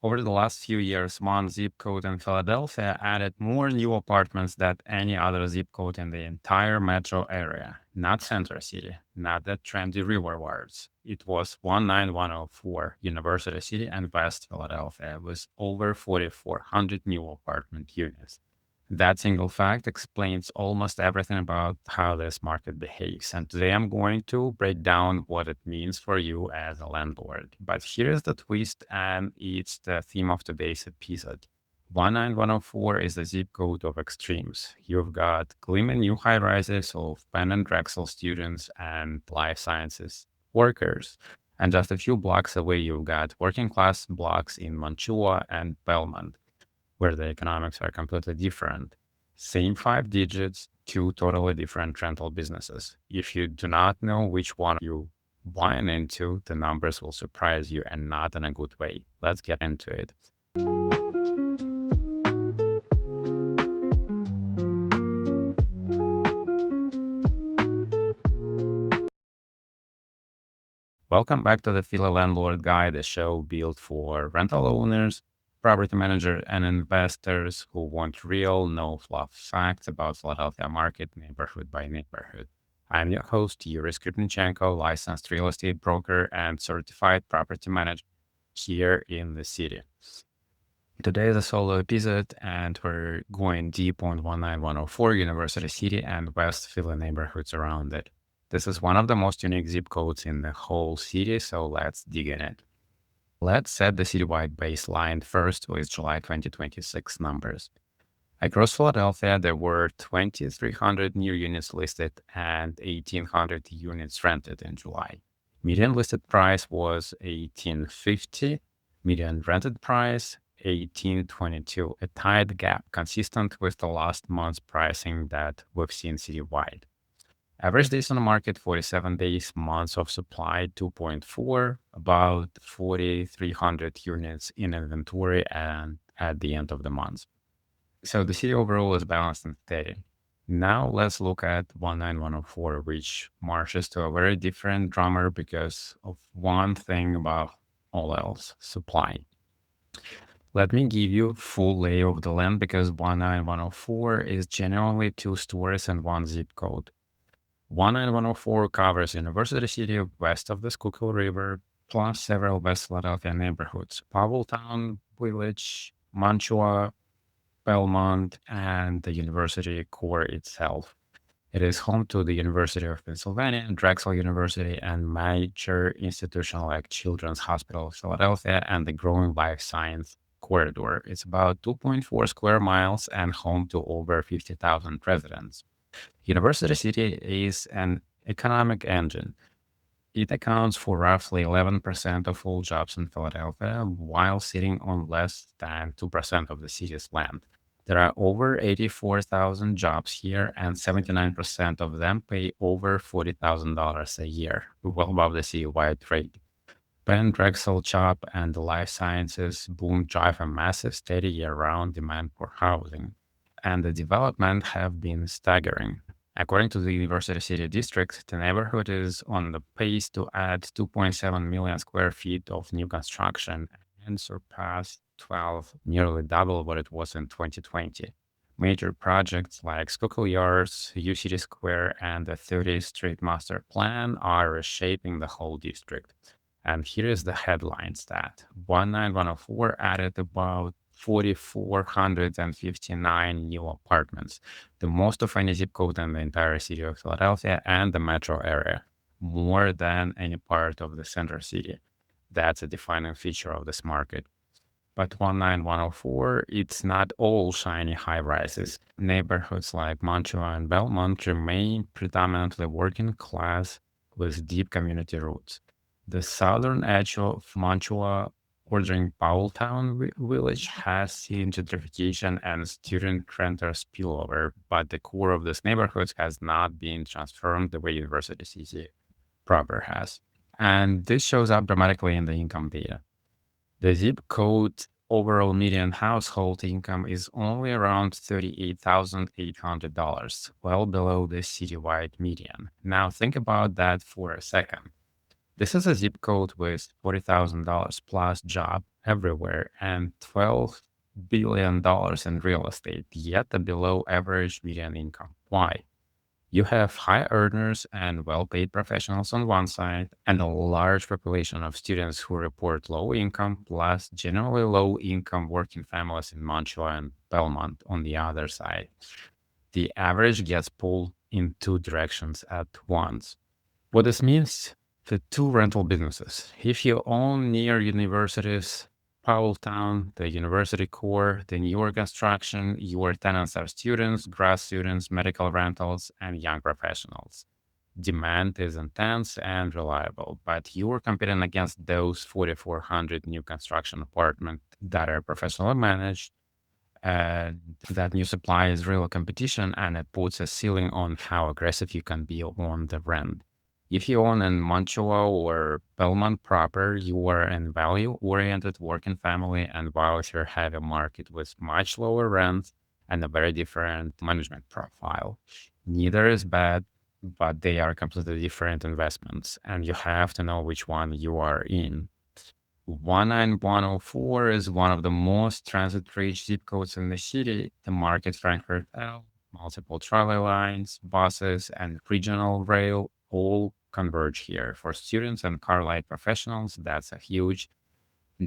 Over the last few years, one zip code in Philadelphia added more new apartments than any other zip code in the entire metro area. Not Center City, not the trendy river wards. It was 19104 University City and West Philadelphia with over 4,400 new apartment units. That single fact explains almost everything about how this market behaves. And today I'm going to break down what it means for you as a landlord. But here's the twist, and it's the theme of today's episode. 19104 is the zip code of extremes. You've got gleaming new high rises of Penn and Drexel students and life sciences workers. And just a few blocks away, you've got working class blocks in Mantua and Belmont where the economics are completely different. Same five digits, two totally different rental businesses. If you do not know which one you buying into, the numbers will surprise you and not in a good way. Let's get into it. Welcome back to the Philly Landlord Guide, a show built for rental owners, property managers, and investors who want real, no fluff facts about Philadelphia market neighborhood by neighborhood. I'm your host, Yuriy Skripnichenko, licensed real estate broker and certified property manager here in the city. Today is a solo episode, and we're going deep on 19104 University City and West Philly neighborhoods around it. This is one of the most unique zip codes in the whole city, so let's dig in it. Let's set the citywide baseline first with July 2026 numbers. Across Philadelphia, there were 2,300 new units listed and 1,800 units rented in July. Median listed price was $1,850, median rented price $1,822, a tight gap consistent with the last month's pricing that we've seen citywide. Average days on the market, 47 days, months of supply, 2.4, about 4,300 units in inventory and at the end of the month. So the city overall is balanced and steady. Now let's look at 19104, which marches to a very different drummer because of one thing above all else, supply. Let me give you full lay of the land because 19104 is generally two stories and one zip code. 19104 covers University City west of the Schuylkill River, plus several West Philadelphia neighborhoods, Powelltown Village, Mantua, Belmont, and the university core itself. It is home to the University of Pennsylvania, Drexel University, and major institutions like Children's Hospital of Philadelphia and the growing life science corridor. It's about 2.4 square miles and home to over 50,000 residents. University City is an economic engine. It accounts for roughly 11% of all jobs in Philadelphia, while sitting on less than 2% of the city's land. There are over 84,000 jobs here, and 79% of them pay over $40,000 a year, well above the citywide rate. Penn, Drexel, CHOP, and the life sciences boom drive a massive, steady year-round demand for housing, and the development have been staggering. According to the University City District, the neighborhood is on the pace to add 2.7 million square feet of new construction and surpass 12, nearly double what it was in 2020. Major projects like Schuylkill Yards, U City Square, and the 30th Street Master Plan are reshaping the whole district. And here is the headline stat. 19104 added about 4,459 new apartments, the most of any zip code in the entire city of Philadelphia and the metro area, more than any part of the center city. That's a defining feature of this market. But 19104, it's not all shiny high rises. Neighborhoods like Mantua and Belmont remain predominantly working class with deep community roots. The southern edge of Mantua bordering Powelltown Village has seen gentrification and student renter spillover, but the core of this neighborhood has not been transformed the way University City proper has. And this shows up dramatically in the income data. The zip code overall median household income is only around $38,800, well below the citywide median. Now think about that for a second. This is a zip code with $40,000 plus job everywhere and $12 billion in real estate, yet a below average median income. Why? You have high earners and well paid professionals on one side, and a large population of students who report low income, plus generally low income working families in Mantua and Belmont on the other side. The average gets pulled in two directions at once. What this means for two rental businesses. If you own near universities, Powelltown, the university core, the newer construction, your tenants are students, grad students, medical rentals, and young professionals. Demand is intense and reliable, but you are competing against those 4,400 new construction apartments that are professionally managed, and that new supply is real competition, and it puts a ceiling on how aggressive you can be on the rent. If you own in Mantua or Belmont proper, you are in value-oriented working family and voucher-heavy market with much lower rents and a very different management profile. Neither is bad, but they are completely different investments, and you have to know which one you are in. 19104 is one of the most transit-rich zip codes in the city. The market Frankfurt L, multiple trolley lines, buses, and regional rail all converge here. For students and car light professionals, that's a huge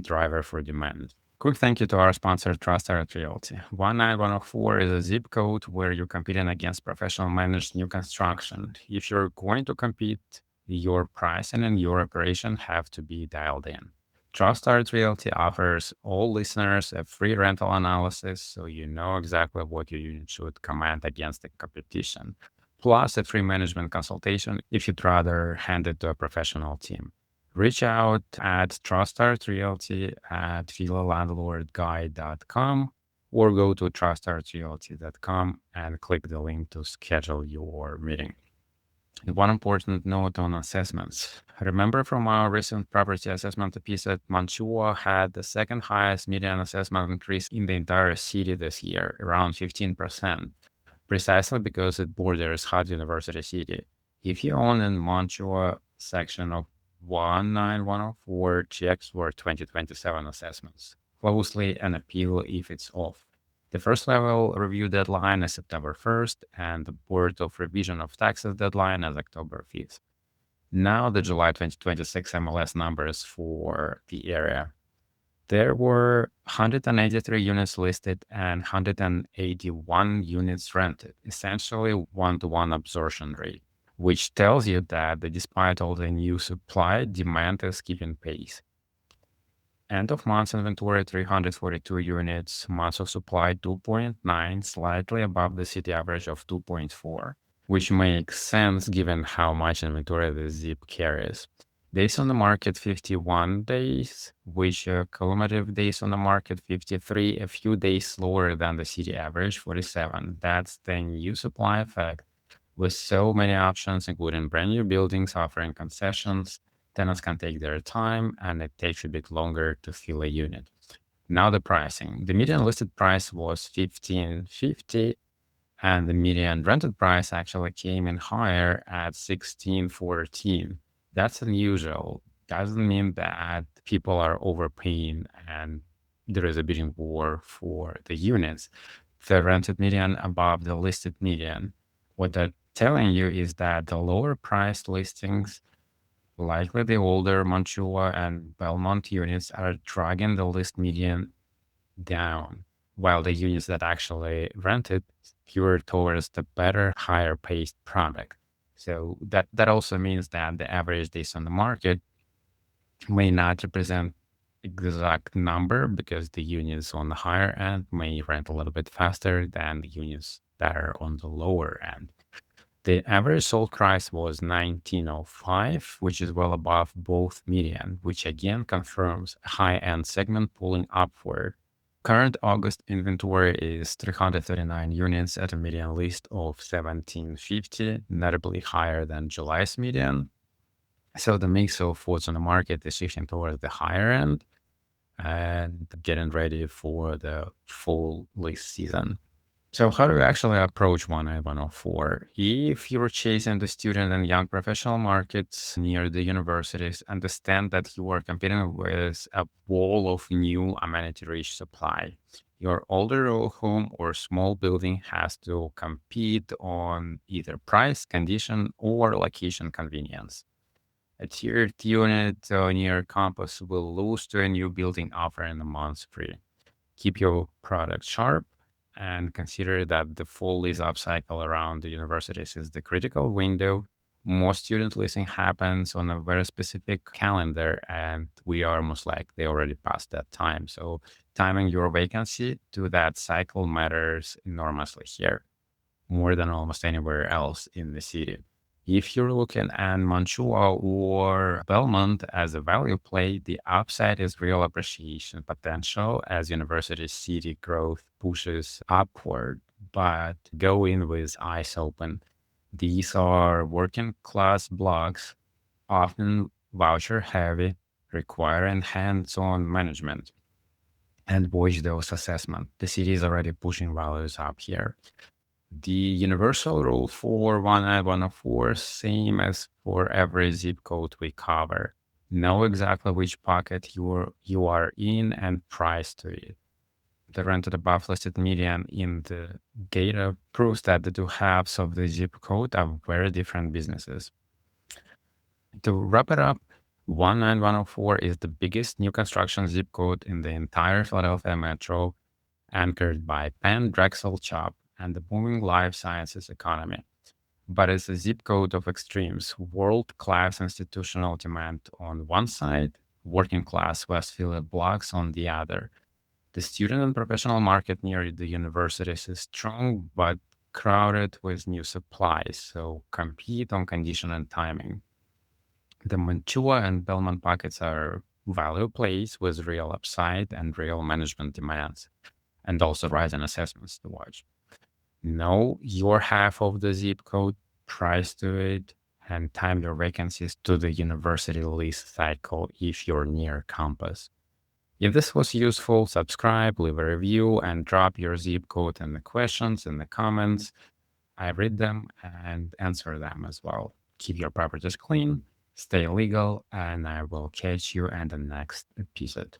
driver for demand. Quick thank you to our sponsor, Trust Art Realty. 19104 is a zip code where you're competing against professional managed new construction. If you're going to compete, your pricing and your operation have to be dialed in. Trust Art Realty offers all listeners a free rental analysis so you know exactly what your unit should command against the competition, plus a free management consultation if you'd rather hand it to a professional team. Reach out at Trust Art Realty at villalandlordguide.com or go to trustartrealty.com and click the link to schedule your meeting. And one important note on assessments. Remember from our recent property assessment episode, Mantua had the second highest median assessment increase in the entire city this year, around 15%, precisely because it borders Hot University City. If you own in Mantua section of 19104, checks for 2027 assessments closely and appeal if it's off. The first level review deadline is September 1st, and the Board of Revision of Taxes deadline is October 5th. Now, the July 2026 MLS numbers for the area. There were 183 units listed and 181 units rented, essentially one-to-one absorption rate, which tells you that despite all the new supply, demand is keeping pace. End of month inventory 342 units, months of supply 2.9, slightly above the city average of 2.4, which makes sense given how much inventory the zip carries. Days on the market 51 days, which cumulative days on the market 53, a few days lower than the city average 47. That's the new supply effect. With so many options, including brand new buildings offering concessions, tenants can take their time and it takes a bit longer to fill a unit. Now the pricing. The median listed price was $1,550 and the median rented price actually came in higher at $1,614. That's unusual. Doesn't mean that people are overpaying and there is a bidding war for the units. The rented median above the listed median. What that telling you is that the lower priced listings, likely the older Mantua and Belmont units, are dragging the list median down, while the units that actually rented skewer towards the better, higher paced product. So that also means that the average days on the market may not represent exact number because the units on the higher end may rent a little bit faster than the units that are on the lower end. The average sold price was 1905, which is well above both median, which again confirms a high-end segment pulling upward. Current August inventory is 339 units at a median list of 1750, notably higher than July's median. So the mix of what's on the market is shifting towards the higher end and getting ready for the full list season. So how do you actually approach 19104? If you're chasing the student and young professional markets near the universities, understand that you are competing with a wall of new amenity-rich supply. Your older row home or small building has to compete on either price, condition, or location convenience. A tiered unit near campus will lose to a new building offering a month free. Keep your product sharp and consider that the full lease up cycle around the universities is the critical window. Most student leasing happens on a very specific calendar, and we are most likely already past that time. So, timing your vacancy to that cycle matters enormously here, more than almost anywhere else in the city. If you're looking at Mantua or Belmont as a value play, the upside is real appreciation potential as university city growth pushes upward, but go in with eyes open. These are working class blocks, often voucher heavy, requiring hands on management. And watch those assessment. The city is already pushing values up here. The universal rule for 19104, same as for every zip code we cover. Know exactly which pocket you are in and price to it. The rented above listed median in the data proves that the two halves of the zip code are very different businesses. To wrap it up, 19104 is the biggest new construction zip code in the entire Philadelphia metro, anchored by Penn, Drexel, CHOP, and the booming life sciences economy. But it's a zip code of extremes: world class institutional demand on one side, working class West Philly blocks on the other. The student and professional market near the universities is strong but crowded with new supplies, so compete on condition and timing. The Mantua and Belmont pockets are value plays with real upside and real management demands, and also rising assessments to watch. Know your half of the zip code, price to it, and time your vacancies to the university lease cycle if you're near campus. If this was useful, subscribe, leave a review, and drop your zip code and the questions in the comments. I read them and answer them as well. Keep your properties clean, stay legal, and I will catch you in the next episode.